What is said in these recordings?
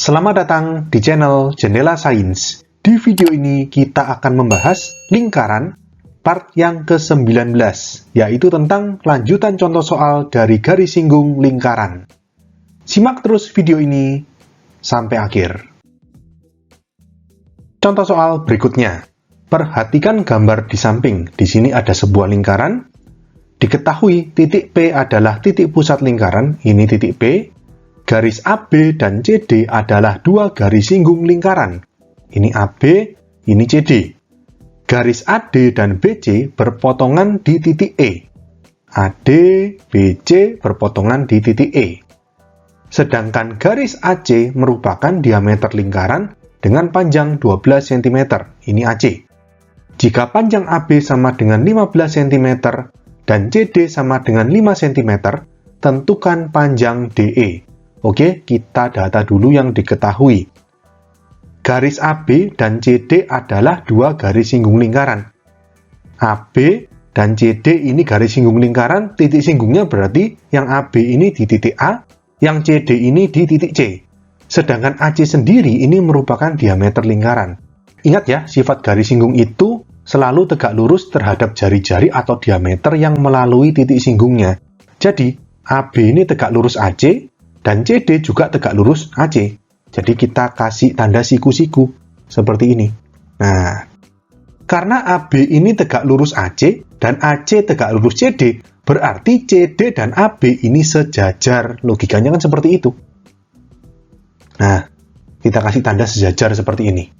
Selamat datang di channel Jendela Sains. Di video ini kita akan membahas lingkaran part yang ke-19, yaitu tentang lanjutan contoh soal dari garis singgung lingkaran. Simak terus video ini sampai akhir. Contoh soal berikutnya. Perhatikan gambar di samping. Di sini ada sebuah lingkaran. Diketahui titik P adalah titik pusat lingkaran, ini titik P. Garis AB dan CD adalah dua garis singgung lingkaran. Ini AB, ini CD. Garis AD dan BC berpotongan di titik E. AD, BC berpotongan di titik E. Sedangkan garis AC merupakan diameter lingkaran dengan panjang 12 cm. Ini AC. Jika panjang AB sama dengan 15 cm dan CD sama dengan 5 cm, tentukan panjang DE. Oke, kita data dulu yang diketahui. Garis AB dan CD adalah dua garis singgung lingkaran. AB dan CD ini garis singgung lingkaran, titik singgungnya berarti yang AB ini di titik A, yang CD ini di titik C. Sedangkan AC sendiri ini merupakan diameter lingkaran. Ingat ya, sifat garis singgung itu selalu tegak lurus terhadap jari-jari atau diameter yang melalui titik singgungnya. Jadi, AB ini tegak lurus AC, dan CD juga tegak lurus AC. Jadi kita kasih tanda siku-siku seperti ini. Nah, karena AB ini tegak lurus AC dan AC tegak lurus CD, berarti CD dan AB ini sejajar. Logikanya kan seperti itu. Nah, kita kasih tanda sejajar seperti ini.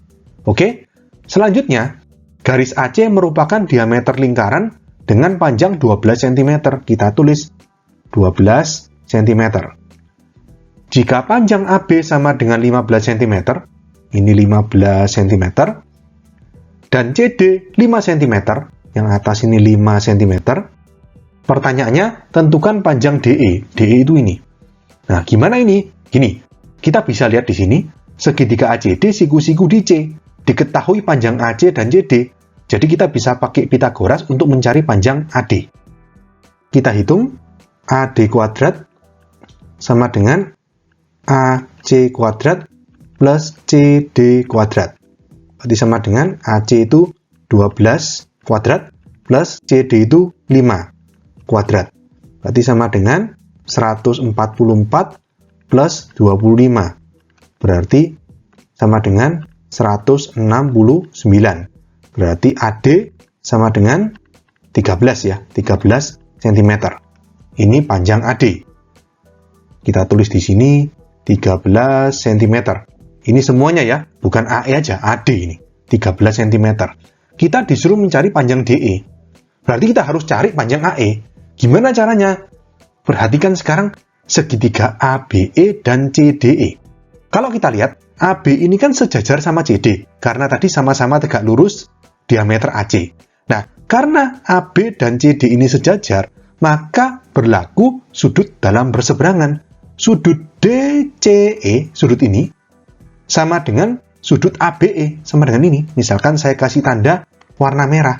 Oke, selanjutnya, garis AC merupakan diameter lingkaran dengan panjang 12 cm. Kita tulis 12 cm. Jika panjang AB sama dengan 15 cm, ini 15 cm, dan CD 5 cm, yang atas ini 5 cm, pertanyaannya, tentukan panjang DE. DE itu ini. Nah, gimana ini? Gini, kita bisa lihat di sini, segitiga ACD, siku-siku di C, diketahui panjang AC dan CD, jadi kita bisa pakai Pitagoras untuk mencari panjang AD. Kita hitung, AD kuadrat sama dengan AC kuadrat plus CD kuadrat. Berarti sama dengan AC itu 12 kuadrat plus CD itu 5 kuadrat. Berarti sama dengan 144 plus 25. Berarti sama dengan 169. Berarti AD sama dengan 13 ya, 13 cm. Ini panjang AD. Kita tulis di sini 13 cm. Ini semuanya ya, bukan AE aja, AD ini. 13 cm. Kita disuruh mencari panjang DE. Berarti kita harus cari panjang AE. Gimana caranya? Perhatikan sekarang segitiga ABE dan CDE. Kalau kita lihat, AB ini kan sejajar sama CD. Karena tadi sama-sama tegak lurus diameter AC. Nah, karena AB dan CD ini sejajar, maka berlaku sudut dalam berseberangan. Sudut DCE, sudut ini, sama dengan sudut ABE, sama dengan ini. Misalkan saya kasih tanda warna merah.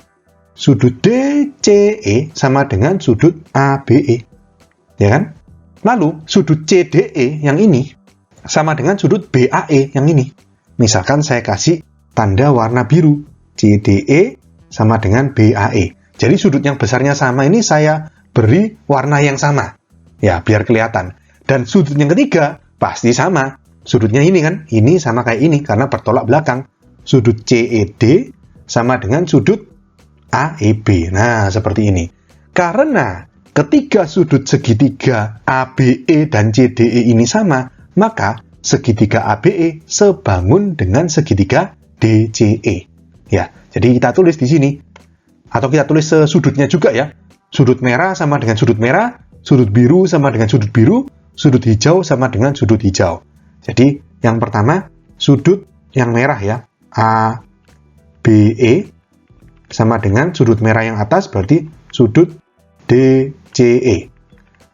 Sudut DCE sama dengan sudut ABE. Ya kan? Lalu, sudut CDE yang ini, sama dengan sudut BAE yang ini. Misalkan saya kasih tanda warna biru. CDE sama dengan BAE. Jadi sudut yang besarnya sama ini saya beri warna yang sama. Ya, biar kelihatan. Dan sudut yang ketiga pasti sama. Sudutnya ini kan, ini sama kayak ini karena bertolak belakang. Sudut CED sama dengan sudut AEB. Nah, seperti ini. Karena ketiga sudut segitiga ABE dan CDE ini sama, maka segitiga ABE sebangun dengan segitiga DCE. Ya, jadi kita tulis di sini. Atau kita tulis sudutnya juga ya. Sudut merah sama dengan sudut merah, sudut biru sama dengan sudut biru, sudut hijau sama dengan sudut hijau. Jadi, yang pertama, sudut yang merah ya, ABE, sama dengan sudut merah yang atas, berarti sudut DCE.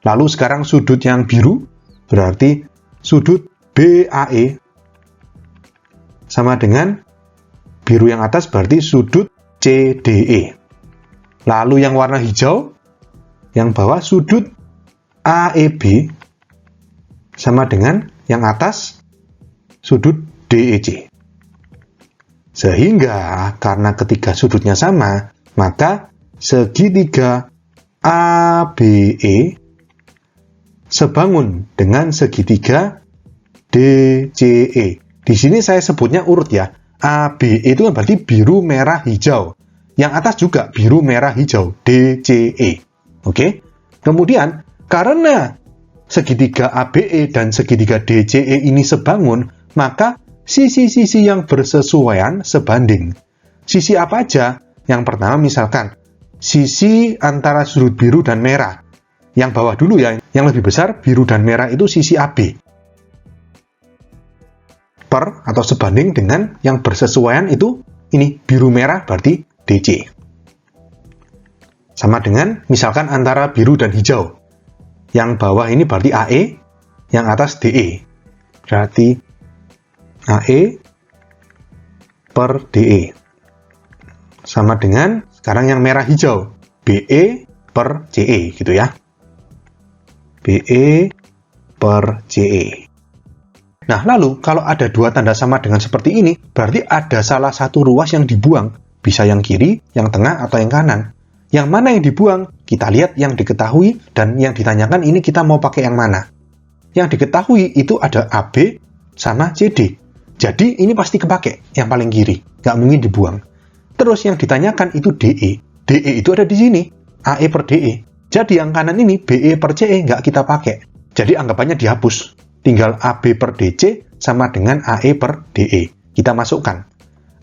Lalu sekarang sudut yang biru, berarti sudut BAE, sama dengan biru yang atas, berarti sudut CDE. Lalu yang warna hijau, yang bawah sudut AEB, sama dengan yang atas sudut DEC. Sehingga karena ketiga sudutnya sama, maka segitiga ABE sebangun dengan segitiga DCE. Di sini saya sebutnya urut ya. ABE itu kan berarti biru, merah, hijau. Yang atas juga biru, merah, hijau. DCE. Oke? Kemudian, karena segitiga ABE dan segitiga DCE ini sebangun, maka sisi-sisi yang bersesuaian sebanding. Sisi apa aja? Yang pertama misalkan, sisi antara sudut biru dan merah. Yang bawah dulu ya, yang lebih besar biru dan merah itu sisi AB. Per atau sebanding dengan yang bersesuaian itu, ini biru merah berarti DC. Sama dengan misalkan antara biru dan hijau. Yang bawah ini berarti AE, yang atas DE. Berarti AE per DE. Sama dengan sekarang yang merah hijau, BE per CE gitu ya. BE per CE. Nah, lalu kalau ada dua tanda sama dengan seperti ini, berarti ada salah satu ruas yang dibuang. Bisa yang kiri, yang tengah, atau yang kanan. Yang mana yang dibuang? Kita lihat yang diketahui dan yang ditanyakan ini kita mau pakai yang mana. Yang diketahui itu ada AB sama CD. Jadi ini pasti kepake, yang paling kiri. Nggak mungkin dibuang. Terus yang ditanyakan itu DE. DE itu ada di sini. AE per DE. Jadi yang kanan ini BE per CE nggak kita pakai. Jadi anggapannya dihapus. Tinggal AB per DC sama dengan AE per DE. Kita masukkan.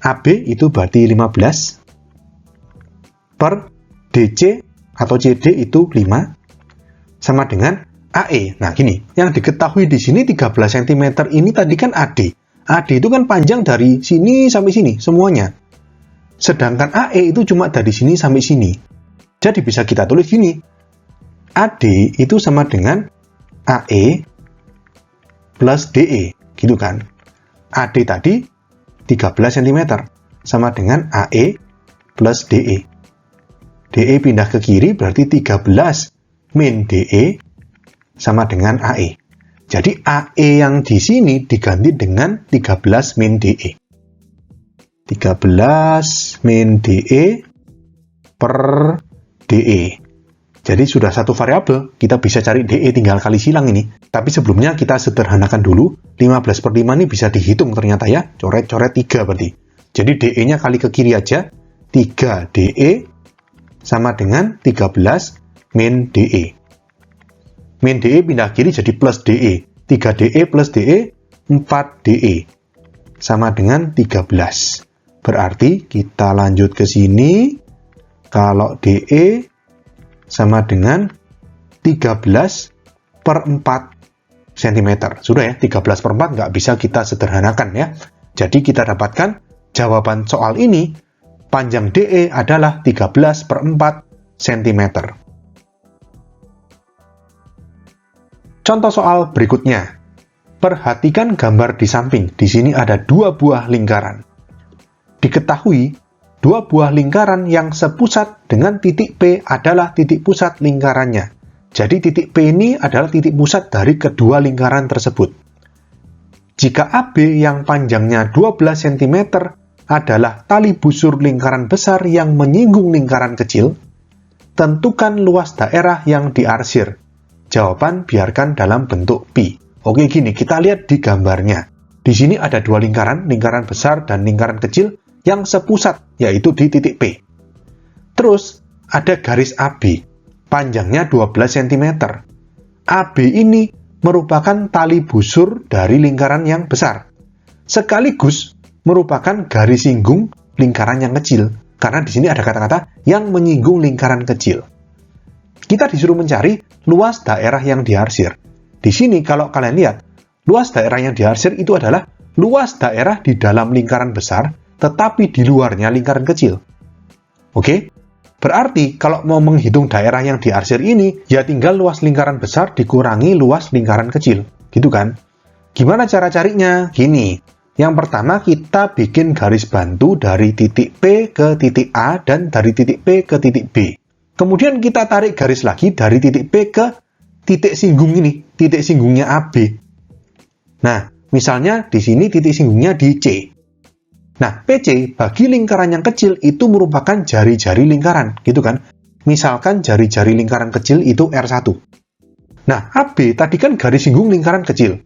AB itu berarti 15 per DC atau CD itu 5 sama dengan AE. Nah, gini. Yang diketahui di sini 13 cm ini tadi kan AD. AD itu kan panjang dari sini sampai sini semuanya. Sedangkan AE itu cuma dari sini sampai sini. Jadi bisa kita tulis gini. AD itu sama dengan AE plus DE, gitu kan. AD tadi 13 cm sama dengan AE plus DE. DE pindah ke kiri berarti 13 min DE sama dengan AE. Jadi AE yang di sini diganti dengan 13 min DE. 13 min DE per DE. Jadi sudah satu variabel, kita bisa cari DE tinggal kali silang ini. Tapi sebelumnya kita sederhanakan dulu, 15 per 5 ini bisa dihitung ternyata ya, coret-coret 3 berarti. Jadi DE-nya kali ke kiri aja, 3 DE sama dengan 13 min DE. Min DE pindah kiri jadi plus DE, 3 DE plus DE, 4 DE. Sama dengan 13. Berarti kita lanjut ke sini, kalau DE sama dengan 13 per 4 cm. Sudah ya, 13 per 4 nggak bisa kita sederhanakan ya. Jadi kita dapatkan jawaban soal ini, panjang DE adalah 13 per 4 cm. Contoh soal berikutnya. Perhatikan gambar di samping. Di sini ada dua buah lingkaran. Diketahui dua buah lingkaran yang sepusat dengan titik P adalah titik pusat lingkarannya. Jadi titik P ini adalah titik pusat dari kedua lingkaran tersebut. Jika AB yang panjangnya 12 cm adalah tali busur lingkaran besar yang menyinggung lingkaran kecil, tentukan luas daerah yang diarsir. Jawaban biarkan dalam bentuk pi. Oke, gini, kita lihat di gambarnya. Di sini ada dua lingkaran besar dan lingkaran kecil, yang sepusat, yaitu di titik P. Terus, ada garis AB, panjangnya 12 cm. AB ini merupakan tali busur dari lingkaran yang besar, sekaligus merupakan garis singgung lingkaran yang kecil, karena di sini ada kata-kata yang menyinggung lingkaran kecil. Kita disuruh mencari luas daerah yang diarsir. Di sini, kalau kalian lihat, luas daerah yang diarsir itu adalah luas daerah di dalam lingkaran besar, tetapi di luarnya lingkaran kecil. Oke? Berarti, kalau mau menghitung daerah yang diarsir ini, ya tinggal luas lingkaran besar dikurangi luas lingkaran kecil. Gitu kan? Gimana cara carinya? Gini. Yang pertama, kita bikin garis bantu dari titik P ke titik A dan dari titik P ke titik B. Kemudian kita tarik garis lagi dari titik P ke titik singgung ini, titik singgungnya AB. Nah, Misalnya di sini titik singgungnya di C. Nah, PC bagi lingkaran yang kecil itu merupakan jari-jari lingkaran, gitu kan? Misalkan jari-jari lingkaran kecil itu R1. Nah, AB tadi kan garis singgung lingkaran kecil.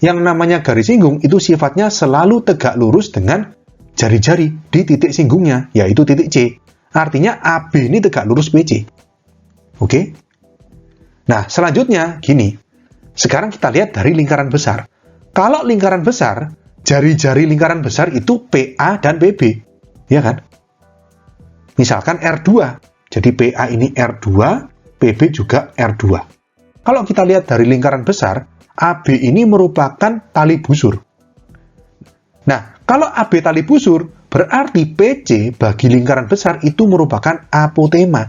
Yang namanya garis singgung itu sifatnya selalu tegak lurus dengan jari-jari di titik singgungnya, yaitu titik C. Artinya AB ini tegak lurus PC. Oke? Nah, selanjutnya gini. Sekarang kita lihat dari lingkaran besar. Kalau lingkaran besar, jari-jari lingkaran besar itu PA dan PB. Ya kan? Misalkan R2. Jadi PA ini R2, PB juga R2. Kalau kita lihat dari lingkaran besar, AB ini merupakan tali busur. Nah, kalau AB tali busur, berarti PC bagi lingkaran besar itu merupakan apotema.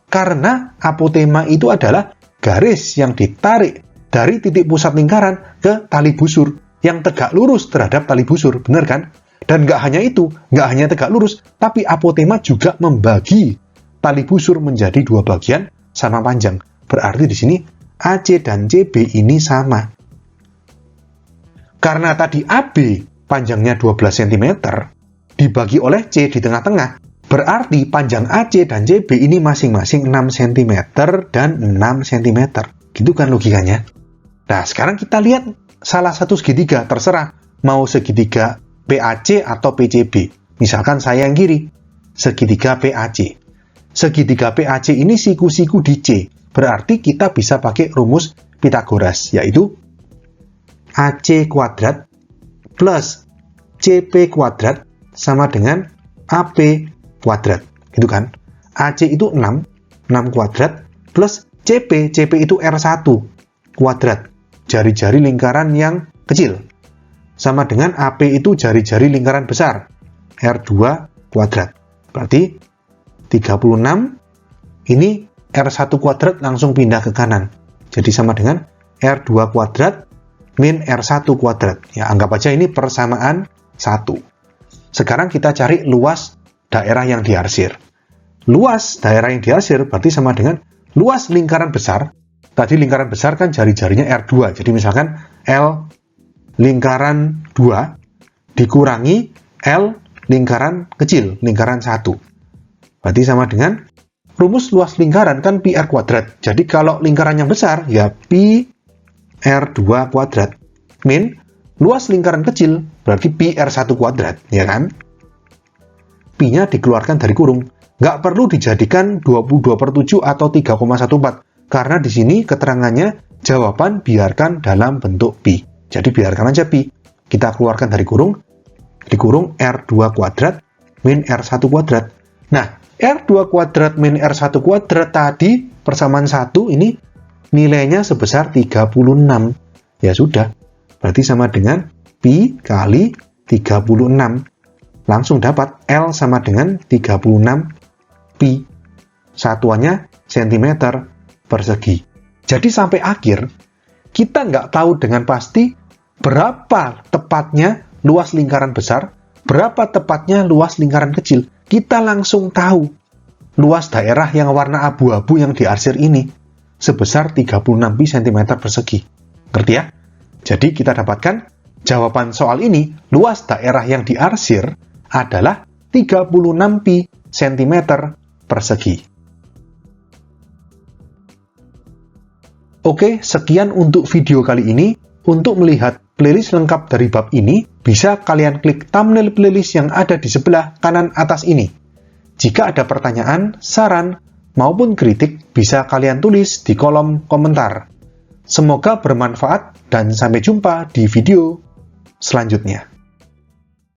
Karena apotema itu adalah garis yang ditarik dari titik pusat lingkaran ke tali busur yang tegak lurus terhadap tali busur, benar kan? Dan nggak hanya itu, nggak hanya tegak lurus, tapi apotema juga membagi tali busur menjadi dua bagian sama panjang. Berarti di sini AC dan CB ini sama. Karena tadi AB panjangnya 12 cm, dibagi oleh C di tengah-tengah, berarti panjang AC dan CB ini masing-masing 6 cm dan 6 cm. Gitu kan logikanya? Nah, sekarang kita lihat salah satu segitiga, terserah mau segitiga PAC atau PCB. Misalkan saya yang kiri, segitiga PAC. Segitiga PAC ini siku-siku di C, berarti kita bisa pakai rumus Pythagoras, yaitu AC kuadrat plus CP kuadrat sama dengan AP kuadrat. Gitu kan? AC itu 6 kuadrat plus CP itu R1 kuadrat. Jari-jari lingkaran yang kecil. Sama dengan AP itu jari-jari lingkaran besar. R2 kuadrat. Berarti 36, ini R1 kuadrat langsung pindah ke kanan. Jadi sama dengan R2 kuadrat min R1 kuadrat. Ya, anggap aja ini persamaan 1. Sekarang kita cari luas daerah yang diarsir. Luas daerah yang diarsir berarti sama dengan luas lingkaran besar. Tadi lingkaran besar kan jari-jarinya R2. Jadi misalkan L lingkaran 2 dikurangi L lingkaran kecil, lingkaran 1. Berarti sama dengan rumus luas lingkaran kan pi R kuadrat. Jadi kalau lingkaran yang besar ya pi R2 kuadrat min luas lingkaran kecil berarti pi R1 kuadrat, ya kan? Pi-nya dikeluarkan dari kurung. Nggak perlu dijadikan 22/7 atau 3,14. Karena di sini keterangannya jawaban biarkan dalam bentuk pi. Jadi biarkan aja pi. Kita keluarkan dari kurung. Dikurung R2 kuadrat min R1 kuadrat. Nah, R2 kuadrat min R1 kuadrat tadi persamaan 1 ini nilainya sebesar 36. Ya sudah. Berarti sama dengan pi kali 36. Langsung dapat L sama dengan 36 pi. Satuannya cm persegi. Jadi sampai akhir, kita nggak tahu dengan pasti berapa tepatnya luas lingkaran besar, berapa tepatnya luas lingkaran kecil. Kita langsung tahu luas daerah yang warna abu-abu yang diarsir ini sebesar 36 pi cm persegi. Ngerti ya? Jadi kita dapatkan jawaban soal ini, luas daerah yang diarsir adalah 36 pi cm persegi. Oke, sekian untuk video kali ini. Untuk melihat playlist lengkap dari bab ini, bisa kalian klik thumbnail playlist yang ada di sebelah kanan atas ini. Jika ada pertanyaan, saran, maupun kritik, bisa kalian tulis di kolom komentar. Semoga bermanfaat dan sampai jumpa di video selanjutnya.